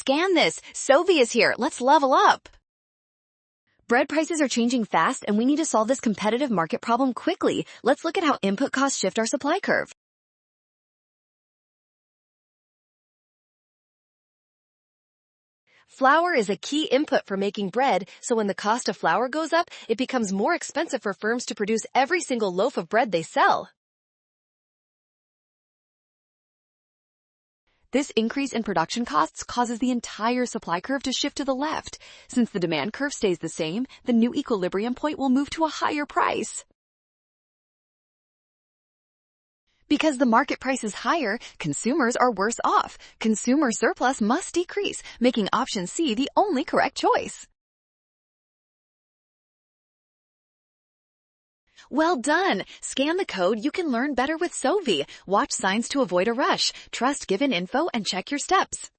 scan this. Sovi is here. Let's level up. Bread prices are changing fast, and we need to solve this competitive market problem quickly. Let's look at how input costs shift our supply curve. Flour is a key input for making bread, so when the cost of flour goes up, it becomes more expensive for firms to produce every single loaf of bread they sell. This increase in production costs causes the entire supply curve to shift to the left. Since the demand curve stays the same, the new equilibrium point will move to a higher price. Because the market price is higher, consumers are worse off. Consumer surplus must decrease, making option C the only correct choice. Well done! Scan the code. You can learn better with Sovi. Watch signs to avoid a rush. Trust given info and check your steps.